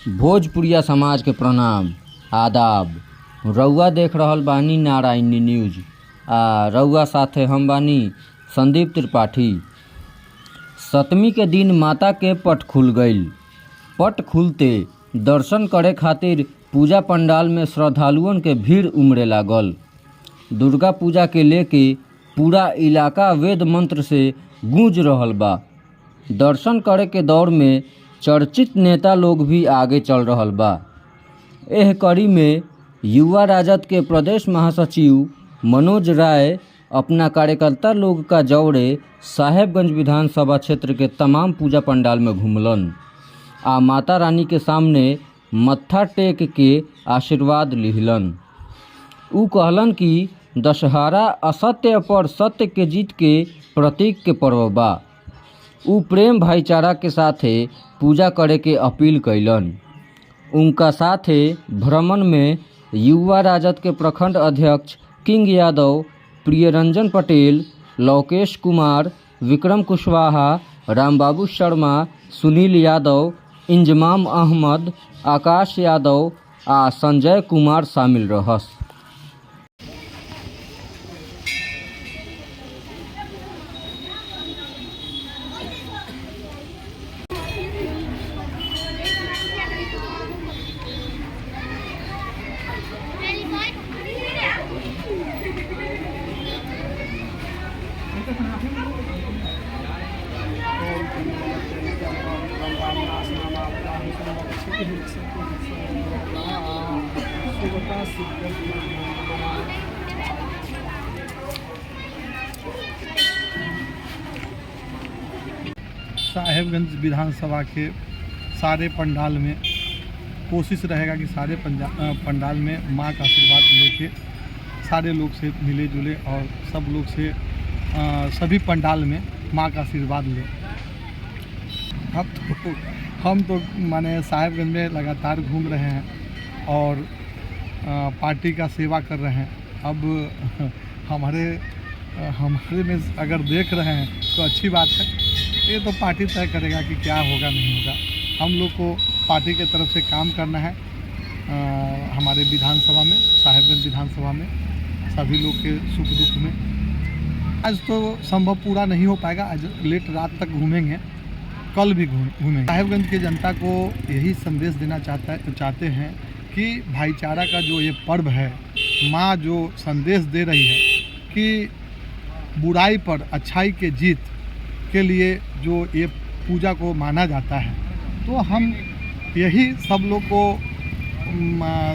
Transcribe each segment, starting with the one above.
भोजपुरिया समाज के प्रणाम आदाब। रउआ देख रहल बानी नारायणी न्यूज आ रउआ साथे हम बानी संदीप त्रिपाठी। सतमी के दिन माता के पट खुल गईल। पट खुलते दर्शन करे खातिर पूजा पंडाल में श्रद्धालुओं के भीड़ उमड़े लागल। दुर्गा पूजा के लेके पूरा इलाका वेद मंत्र से गूंज रहल बा। दर्शन करे के दौर में चर्चित नेता लोग भी आगे चल रहल बा। एह कड़ी में युवा राजद के प्रदेश महासचिव मनोज राय अपना कार्यकर्ता लोग का जोड़े साहेबगंज विधानसभा क्षेत्र के तमाम पूजा पंडाल में घूमलन आ माता रानी के सामने मत्था टेक के आशीर्वाद लिहलन। उ कहलन कि दशहरा असत्य पर सत्य के जीत के प्रतीक के पर्व बा। उ प्रेम भाईचारा के साथे पूजा करे के अपील कैलन। उनका साथे भ्रमण में युवा राजद के प्रखंड अध्यक्ष किंग यादव, प्रियरंजन पटेल, लोकेश कुमार, विक्रम कुशवाहा, रामबाबू शर्मा, सुनील यादव, इंजमाम अहमद, आकाश यादव आ संजय कुमार शामिल रहस। साहेबगंज विधानसभा के सारे पंडाल में कोशिश रहेगा कि सारे पंडाल में माँ का आशीर्वाद लेके सारे लोग से मिले जुले और सब लोग से सभी पंडाल में माँ का आशीर्वाद ले। हम तो माने साहेबगंज में लगातार घूम रहे हैं और पार्टी का सेवा कर रहे हैं। अब हमारे में अगर देख रहे हैं तो अच्छी बात है। ये तो पार्टी तय करेगा कि क्या होगा नहीं होगा। हम लोग को पार्टी के तरफ से काम करना है। हमारे विधानसभा में, साहेबगंज विधानसभा में सभी लोग के सुख दुख में आज तो संभव पूरा नहीं हो पाएगा। आज लेट रात तक घूमेंगे, कल भी घूमेंगे। साहेबगंज की जनता को यही संदेश देना चाहते हैं कि भाईचारा का जो ये पर्व है, माँ जो संदेश दे रही है कि बुराई पर अच्छाई के जीत के लिए जो ये पूजा को माना जाता है, तो हम यही सब लोग को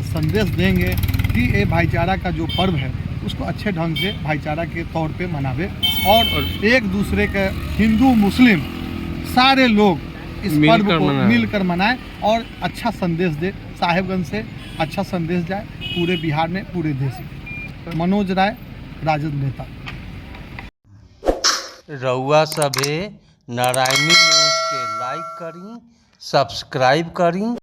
संदेश देंगे कि ये भाईचारा का जो पर्व है उसको अच्छे ढंग से भाईचारा के तौर पे मनावे और एक दूसरे के हिंदू मुस्लिम सारे लोग इस पर्व को मिलकर मनाएं और अच्छा संदेश दे। साहेबगंज से अच्छा संदेश जाए पूरे बिहार में, पूरे देश में। मनोज राय, राजद नेता। रउआ सभे नारायणी न्यूज के लाइक करी, सब्सक्राइब करी।